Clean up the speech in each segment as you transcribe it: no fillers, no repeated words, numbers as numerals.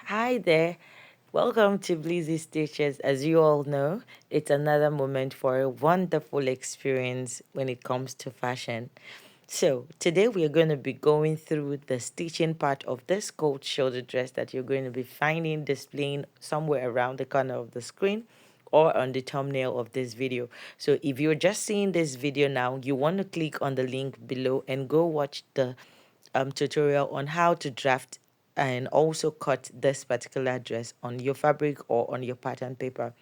Hi there. Welcome to Blisszystitches. As you all know, it's another moment for a wonderful experience when it comes to fashion. So, today we are going to be going through the stitching part of this coat shoulder dress that you're going to be finding displaying somewhere around the corner of the screen or on the thumbnail of this video. So, if you're just seeing this video now, you want to click on the link below and go watch the tutorial on how to draft and also cut this particular dress on your fabric or on your pattern paper,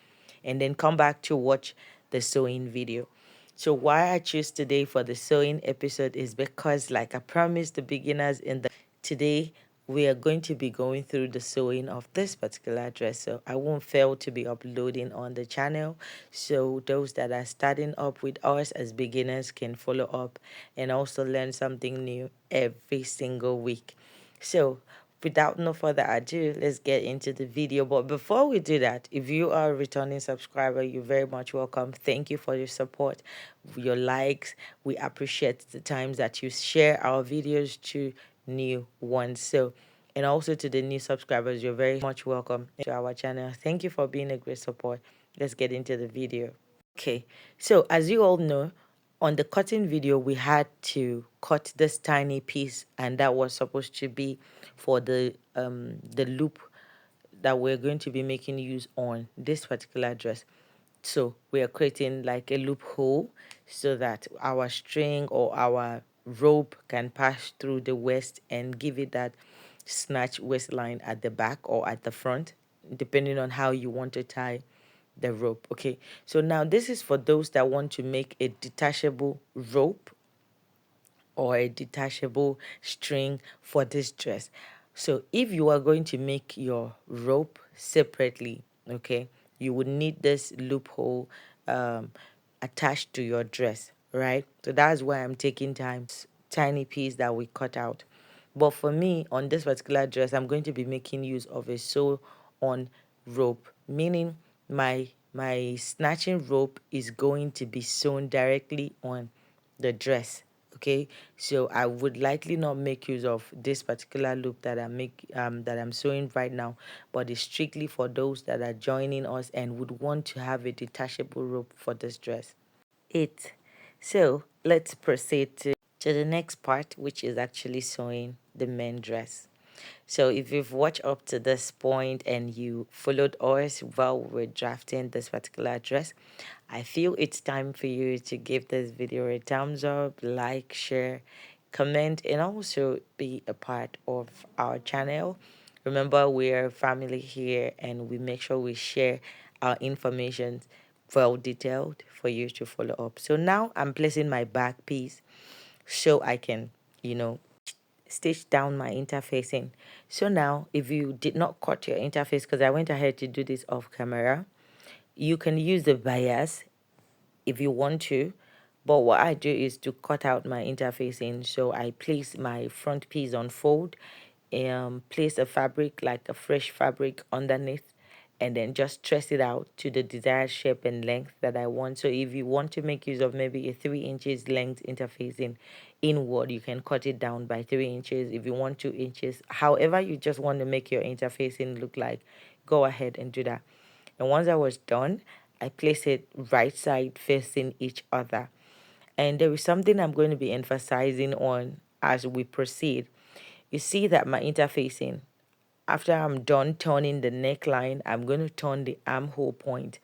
and then come back to watch the sewing video. So why I choose today for the sewing episode is because, like I promised the beginners in the today, we are going to be going through the sewing of this particular dress, so I won't fail to be uploading on the channel, so those that are starting up with us as beginners can follow up and also learn something new every single week. So without no further ado, let's get into the video. But before we do that, if you are a returning subscriber, you're very much welcome. Thank you for your support, your likes. We appreciate the times that you share our videos to new ones. So, and also to the new subscribers, you're very much welcome to our channel. Thank you for being a great support. Let's get into the video. Okay, so as you all know, on the cutting video, we had to cut this tiny piece, and that was supposed to be for the loop that we're going to be making use on this particular dress. So we are creating like a loophole so that our string or our rope can pass through the waist and give it that snatch waistline at the back or at the front, depending on how you want to tie the rope. Okay, so now this is for those that want to make a detachable rope or a detachable string for this dress. So if you are going to make your rope separately, okay, you would need this loophole attached to your dress, right? So that's why I'm taking time, tiny piece that we cut out. But for me, on this particular dress, I'm going to be making use of a sew on rope, meaning my snatching rope is going to be sewn directly on the dress. Okay, so I would likely not make use of this particular loop that I'm sewing right now, but it's strictly for those that are joining us and would want to have a detachable rope for this dress. It. So let's proceed to the next part, which is actually sewing the main dress. So if you've watched up to this point and you followed us while we're drafting this particular dress, I feel it's time for you to give this video a thumbs up, like, share, comment, and also be a part of our channel. Remember, we're family here and we make sure we share our information well detailed for you to follow up. So now I'm placing my back piece so I can, you know, stitch down my interfacing. So now if you did not cut your interface, because I went ahead to do this off camera, you can use the bias if you want to, but what I do is to cut out my interfacing. So I place my front piece on fold, place a fabric, like a fresh fabric underneath, and then just trace it out to the desired shape and length that I want. So if you want to make use of maybe a 3 inches length interfacing inward, you can cut it down by 3 inches. If you want 2 inches, however you just want to make your interfacing look like, go ahead and do that. And once I was done, I place it right side facing each other. And there is something I'm going to be emphasizing on as we proceed. You see that my interfacing, after I'm done turning the neckline, I'm going to turn the armhole point.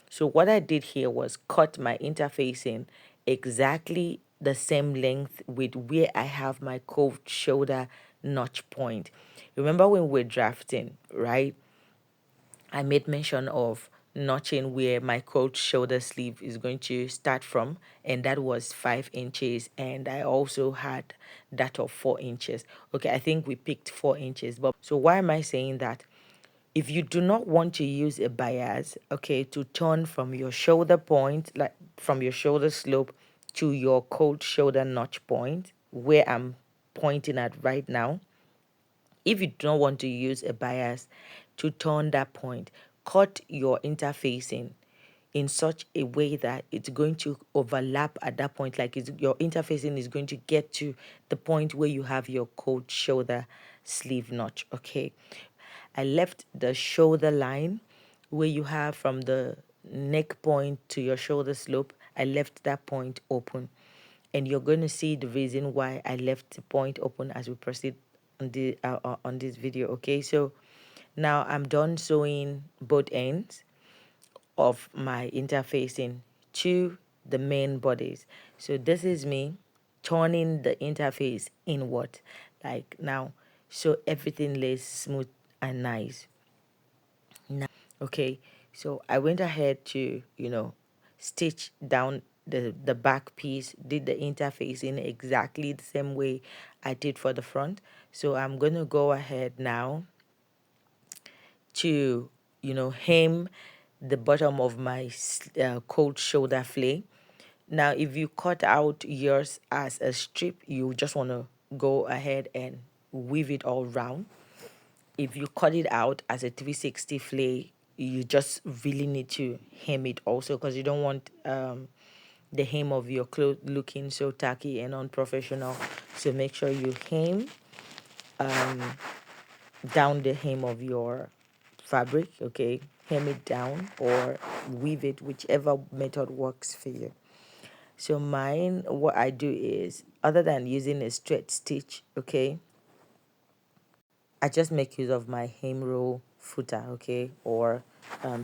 So what I did here was cut my interfacing exactly the same length with where I have my curved shoulder notch point. Remember when we're drafting, right? I made mention of notching where my coat shoulder sleeve is going to start from, and that was 5 inches, and I also had that of 4 inches. Okay, I think we picked 4 inches, but so why am I saying that? If you do not want to use a bias, okay, to turn from your shoulder point, like from your shoulder slope to your coat shoulder notch point, where I'm pointing at right now, if you don't want to use a bias to turn that point, cut your interfacing in such a way that it's going to overlap at that point, like your interfacing is going to get to the point where you have your coat shoulder sleeve notch. Okay, I left the shoulder line where you have from the neck point to your shoulder slope. I left that point open, and you're going to see the reason why I left the point open as we proceed on this video. Okay, so now I'm done sewing both ends of my interfacing to the main bodies. So this is me turning the interface inward, like now, so everything lays smooth and nice. Okay, so I went ahead to, stitch down the back piece, did the interface in exactly the same way I did for the front. So I'm going to go ahead now to, hem the bottom of my cold shoulder flay. Now, if you cut out yours as a strip, you just want to go ahead and weave it all round. If you cut it out as a 360 flay, you just really need to hem it also, because you don't want the hem of your clothes looking so tacky and unprofessional. So make sure you hem down the hem of your fabric. Okay, hem it down or weave it, whichever method works for you. So mine, what I do is, other than using a straight stitch, okay, I just make use of my hem roll footer, okay, or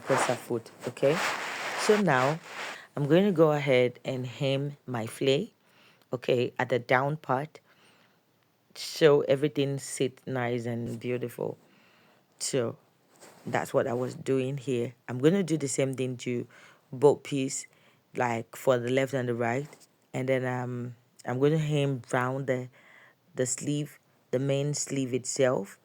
presser foot, okay. So now I'm going to go ahead and hem my flay, okay, at the down part, so everything sits nice and beautiful. So that's what I was doing here. I'm going to do the same thing to both piece, like for the left and the right, and then I'm going to hem round the sleeve, the main sleeve itself.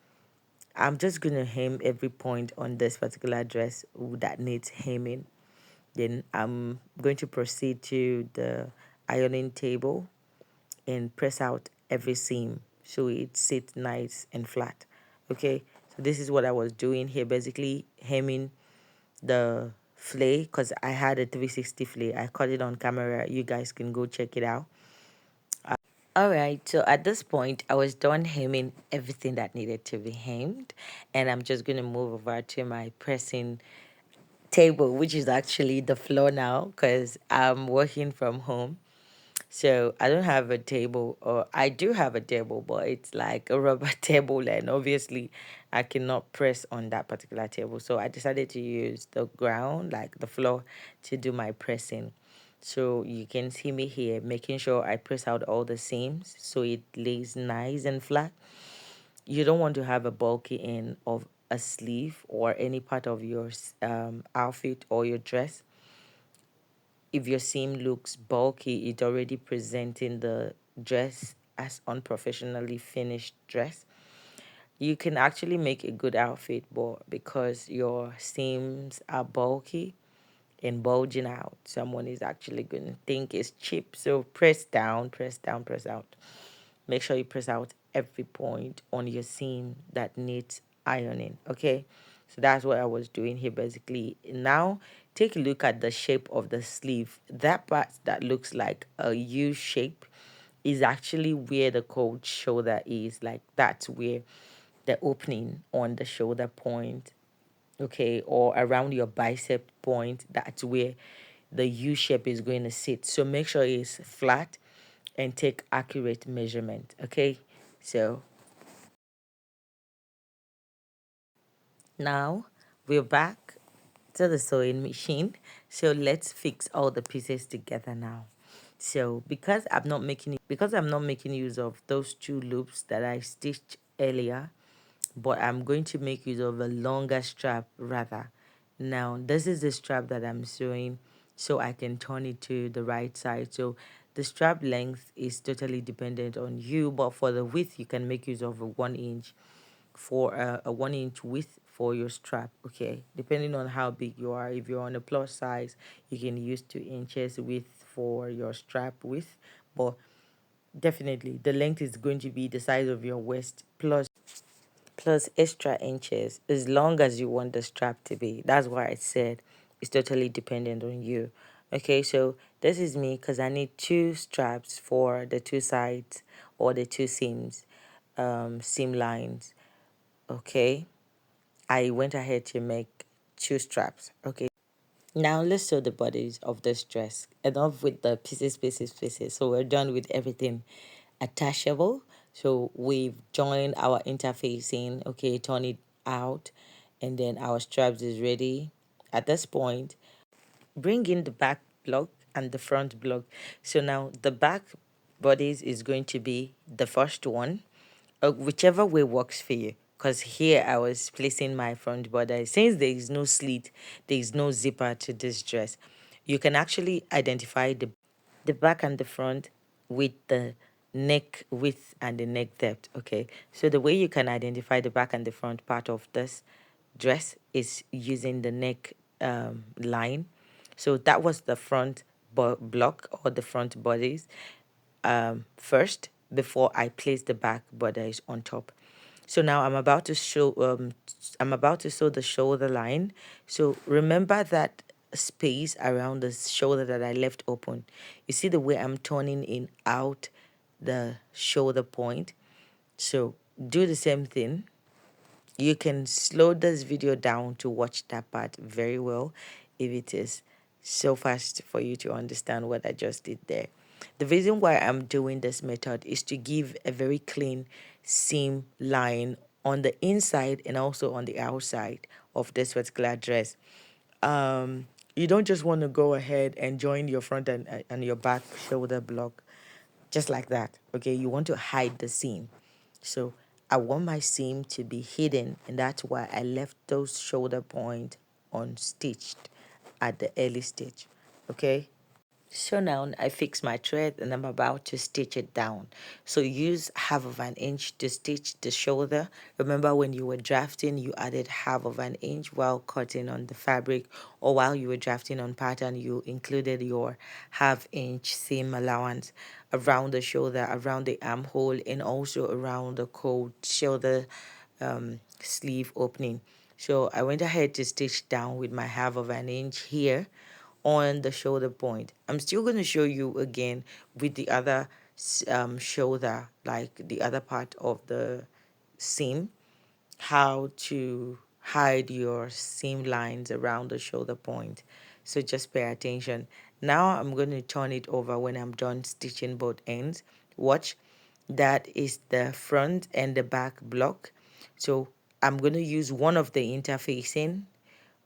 I'm just going to hem every point on this particular dress that needs hemming. Then I'm going to proceed to the ironing table and press out every seam so it sits nice and flat. Okay, so this is what I was doing here, basically hemming the flay, because I had a 360 flay. I cut it on camera. You guys can go check it out. All right, so at this point, I was done hemming everything that needed to be hemmed, and I'm just going to move over to my pressing table, which is actually the floor now because I'm working from home. So I don't have a table, or I do have a table, but it's like a rubber table, and obviously I cannot press on that particular table. So I decided to use the ground, like the floor, to do my pressing. So you can see me here making sure I press out all the seams so it lays nice and flat. You don't want to have a bulky end of a sleeve or any part of your outfit or your dress. If your seam looks bulky, it's already presenting the dress as unprofessionally finished dress. You can actually make a good outfit, but because your seams are bulky and bulging out, someone is actually going to think it's cheap. So press down, press down, press out. Make sure you press out every point on your seam that needs ironing, okay? So that's what I was doing here basically. Now take a look at the shape of the sleeve. That part that looks like a U shape is actually where the cold shoulder is. Like that's where the opening on the shoulder point, okay, or around your bicep point, that's where the U shape is going to sit. So make sure it's flat and take accurate measurement, okay? So now we're back to the sewing machine. So let's fix all the pieces together now. So because I'm not making use of those two loops that I stitched earlier, but I'm going to make use of a longer strap rather. Now this is the strap that I'm sewing, so I can turn it to the right side. So the strap length is totally dependent on you, but for the width you can make use of a 1 inch for a 1 inch width for your strap, okay, depending on how big you are. If you're on a plus size, you can use 2 inches width for your strap width, but definitely the length is going to be the size of your waist plus extra inches as long as you want the strap to be. That's why I said it's totally dependent on you. Okay, so this is me because I need two straps for the two sides or the two seams, seam lines. Okay, I went ahead to make 2 straps. Okay. Now let's sew the bodies of this dress. Enough with the pieces. So we're done with everything attachable. So we've joined our interfacing, okay, turn it out, and then our straps is ready. At this point, bring in the back block and the front block. So now the back bodies is going to be the first one, whichever way works for you. Because here I was placing my front border. Since there is no slit, there is no zipper to this dress, you can actually identify the back and the front with the neck width and the neck depth. Okay, so the way you can identify the back and the front part of this dress is using the neck line. So that was the front block or the front bodies first before I place the back bodies on top. So now I'm about to sew the shoulder line. So remember that space around the shoulder that I left open. You see the way I'm turning in out the shoulder point. So do the same thing. You can slow this video down to watch that part very well if it is so fast for you to understand what I just did there. The reason why I'm doing this method is to give a very clean seam line on the inside and also on the outside of this particular dress. You don't just want to go ahead and join your front and your back shoulder block just like that. Okay, you want to hide the seam. So I want my seam to be hidden, and that's why I left those shoulder points unstitched at the early stage. Okay. So now I fix my thread and I'm about to stitch it down. So use 1/2 inch to stitch the shoulder. Remember when you were drafting, you added 1/2 inch while cutting on the fabric, or while you were drafting on pattern, you included your 1/2 inch seam allowance around the shoulder, around the armhole, and also around the cold shoulder sleeve opening. So I went ahead to stitch down with my 1/2 inch here on the shoulder point. I'm still going to show you again with the other shoulder, like the other part of the seam, how to hide your seam lines around the shoulder point. So just pay attention. Now I'm going to turn it over when I'm done stitching both ends. Watch, that is the front and the back block. So I'm going to use one of the interfacing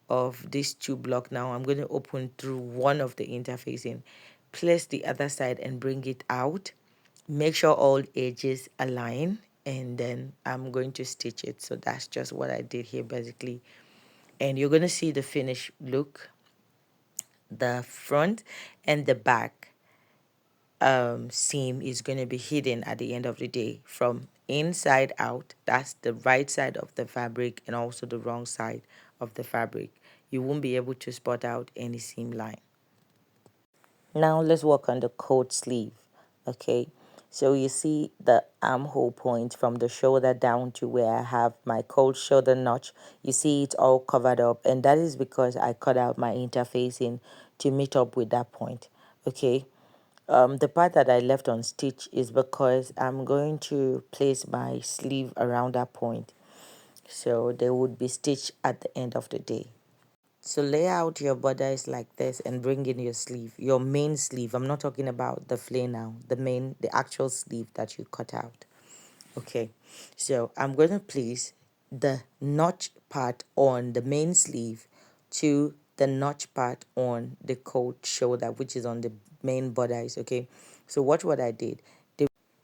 of these 2 blocks. Now I'm going to open through one of the interfacing, place the other side and bring it out. Make sure all edges align, and then I'm going to stitch it. So that's just what I did here basically, and you're going to see the finished look. The front and the back seam is going to be hidden at the end of the day from inside out. That's the right side of the fabric and also the wrong side of the fabric. You won't be able to spot out any seam line. Now let's work on the coat sleeve. Okay, so you see the armhole point from the shoulder down to where I have my cold shoulder notch. You see it's all covered up, and that is because I cut out my interfacing to meet up with that point. Okay, the part that I left on stitch is because I'm going to place my sleeve around that point, so they would be stitched at the end of the day. So lay out your borders like this and bring in your sleeve, your main sleeve. I'm not talking about the flare now, the actual sleeve that you cut out. Okay, so I'm going to place the notch part on the main sleeve to the notch part on the coat shoulder, which is on the main borders. Okay, so watch what I did.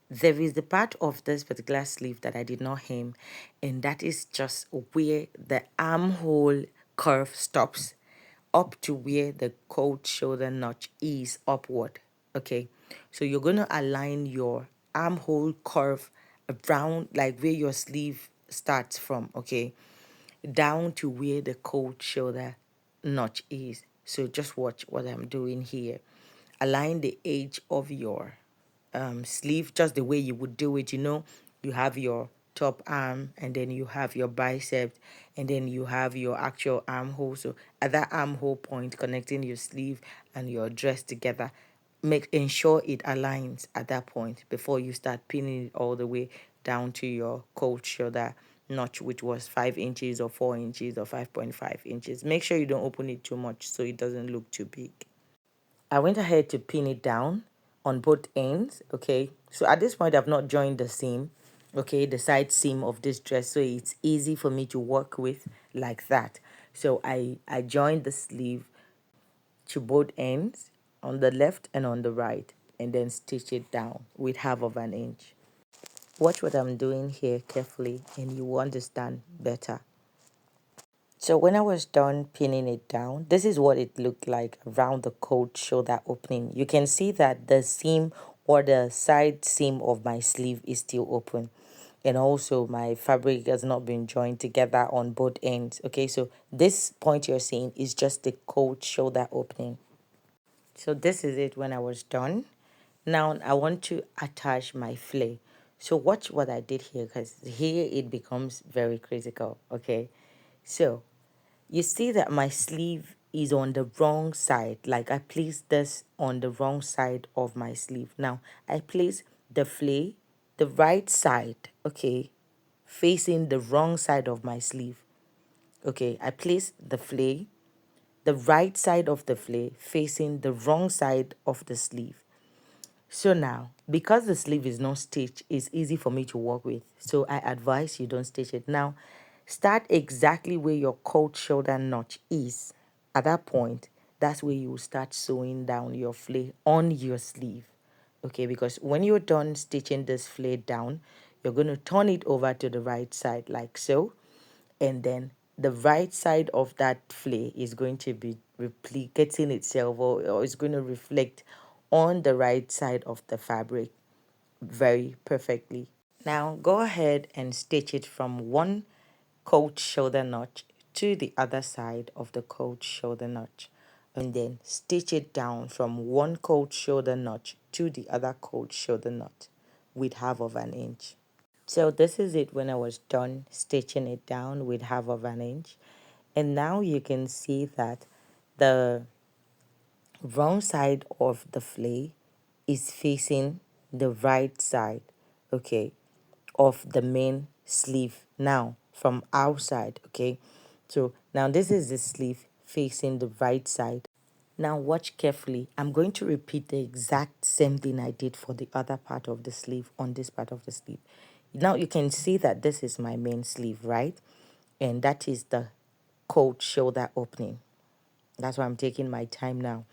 There is the part of this particular sleeve that I did not hem, and that is just where the armhole curve stops up to where the coat shoulder notch is upward. Okay, so you're going to align your armhole curve around like where your sleeve starts from, okay, down to where the coat shoulder notch is. So just watch what I'm doing here. Align the edge of your sleeve just the way you would do it. You have your top arm, and then you have your bicep, and then you have your actual armhole. So at that armhole point, connecting your sleeve and your dress together, ensure it aligns at that point before you start pinning it all the way down to your coat shoulder notch, which was 5 inches or 4 inches or 5.5 inches. Make sure you don't open it too much so it doesn't look too big. I went ahead to pin it down on both ends, okay? So at this point, I've not joined the seam, okay, the side seam of this dress, so it's easy for me to work with like that. So I joined the sleeve to both ends on the left and on the right, and then stitch it down with 1/2 inch. Watch what I'm doing here carefully and you will understand better. So when I was done pinning it down, this is what it looked like around the coat shoulder opening. You can see that the seam or the side seam of my sleeve is still open. And also my fabric has not been joined together on both ends. Okay, so this point you're seeing is just the coat shoulder opening. So this is it when I was done. Now I want to attach my flare. So watch what I did here, because here it becomes very critical. Okay, so you see that my sleeve is on the wrong side. Like I placed this on the wrong side of my sleeve. Now I place the flare, the right side, okay, facing the wrong side of my sleeve. Okay, I place the flare, the right side of the flare facing the wrong side of the sleeve. So now, because the sleeve is not stitched, it's easy for me to work with. So I advise you don't stitch it. Now, start exactly where your coat shoulder notch is. At that point, that's where you will start sewing down your flare on your sleeve. Okay, because when you're done stitching this flare down, you're going to turn it over to the right side like so. And then the right side of that flare is going to be replicating itself, or it's going to reflect on the right side of the fabric very perfectly. Now go ahead and stitch it from one coat shoulder notch to the other side of the coat shoulder notch, and then stitch it down from one coat shoulder notch to the other coat shoulder notch with 1/2 inch. So this is it when I was done stitching it down with 1/2 inch. And now you can see that the wrong side of the flare is facing the right side, okay, of the main sleeve now from outside, okay. So now this is the sleeve facing the right side. Now watch carefully. I'm going to repeat the exact same thing I did for the other part of the sleeve on this part of the sleeve. Now you can see that this is my main sleeve, right? And that is the coat shoulder opening. That's why I'm taking my time now.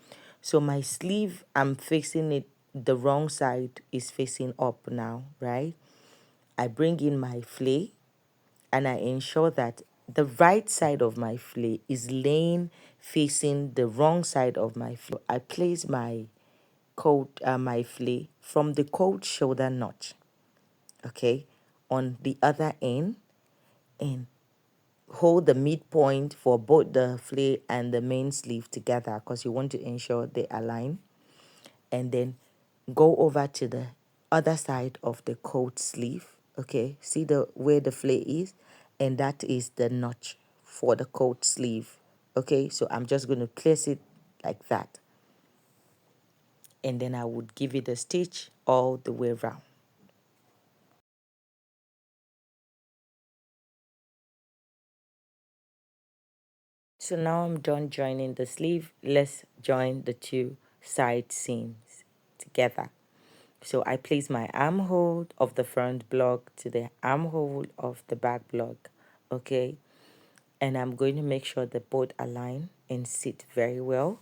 So my sleeve, I'm facing it, the wrong side is facing up now, right? I bring in my flare and I ensure that the right side of my flare is laying facing the wrong side of my flare. I place my my flare from the coat shoulder notch, okay, on the other end, and hold the midpoint for both the flare and the main sleeve together, because you want to ensure they align. And then go over to the other side of the coat sleeve, okay, see the where the flare is, and that is the notch for the coat sleeve. Okay, so I'm just going to place it like that, and then I would give it a stitch all the way around. So now I'm done joining the sleeve. Let's join the two side seams together. So I place my armhole of the front block to the armhole of the back block, okay? And I'm going to make sure that both align and sit very well.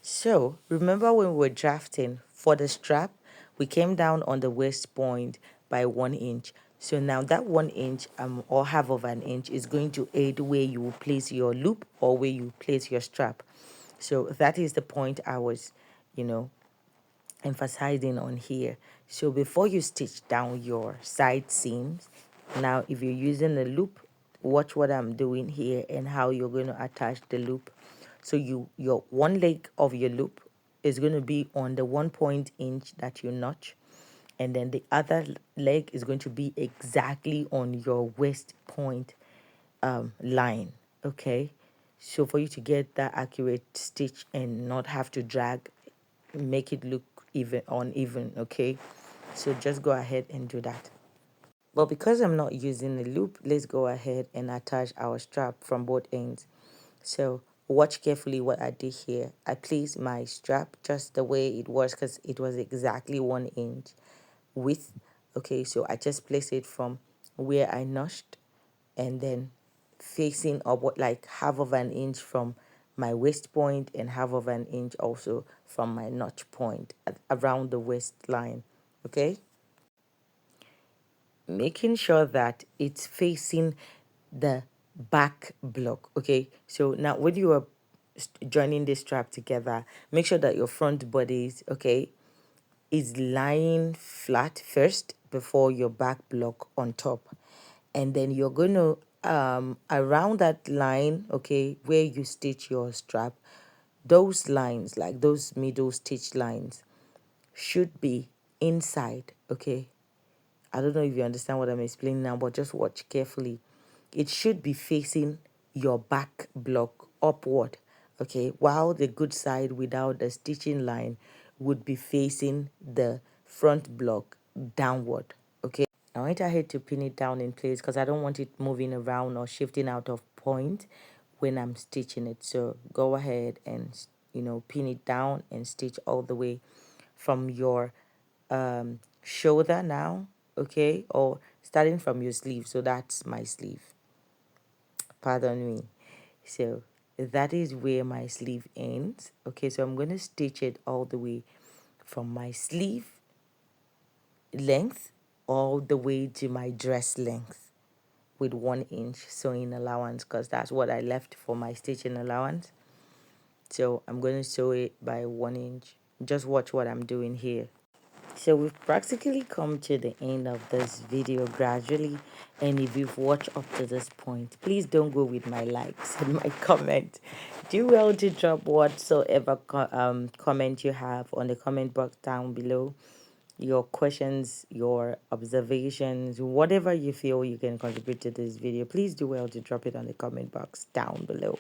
So remember when we were drafting for the strap, we came down on the waist point by 1 inch. So now that 1 inch or 1/2 inch is going to aid where you will place your loop or where you place your strap. So that is the point I was, you know, emphasizing on here. So before you stitch down your side seams, now if you're using a loop, watch what I'm doing here and how you're going to attach the loop. So your one leg of your loop is going to be on the 1 inch that you notch, and then the other leg is going to be exactly on your waist point line, okay. So for you to get that accurate stitch and not have to drag, make it look even uneven, okay. So just go ahead and do that. But because I'm not using a loop, let's go ahead and attach our strap from both ends. So watch carefully what I did here. I placed my strap just the way it was because it was exactly 1 inch width. Okay, so I just placed it from where I notched and then facing upward like half of an inch from my waist point and half of an inch also from my notch point around the waistline. Okay, making sure that it's facing the back block. Okay, so now when you are joining this strap together, make sure that your front bodies, okay, is lying flat first before your back block on top, and then you're going to around that line, okay, where you stitch your strap, those lines, like those middle stitch lines, should be inside. Okay, I don't know if you understand what I'm explaining now, but just watch carefully. It should be facing your back block upward, okay, while the good side without the stitching line would be facing the front block downward, okay. I went ahead to pin it down in place because I don't want it moving around or shifting out of point when I'm stitching it. So go ahead and, pin it down and stitch all the way from your shoulder now, okay, or starting from your sleeve. So that's my sleeve, pardon me. So that is where my sleeve ends. Okay, so I'm going to stitch it all the way from my sleeve length all the way to my dress length with 1 inch sewing allowance because that's what I left for my stitching allowance. So I'm going to sew it by 1 inch. Just watch what I'm doing here. So we've practically come to the end of this video gradually, and if you've watched up to this point, please don't go with my likes and my comment. Do well to drop whatsoever comment you have on the comment box down below. Your questions, your observations, whatever you feel you can contribute to this video, please do well to drop it on the comment box down below.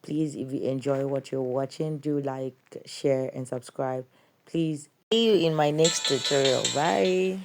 Please, if you enjoy what you're watching, do like, share, and subscribe. Please see you in my next tutorial. Bye.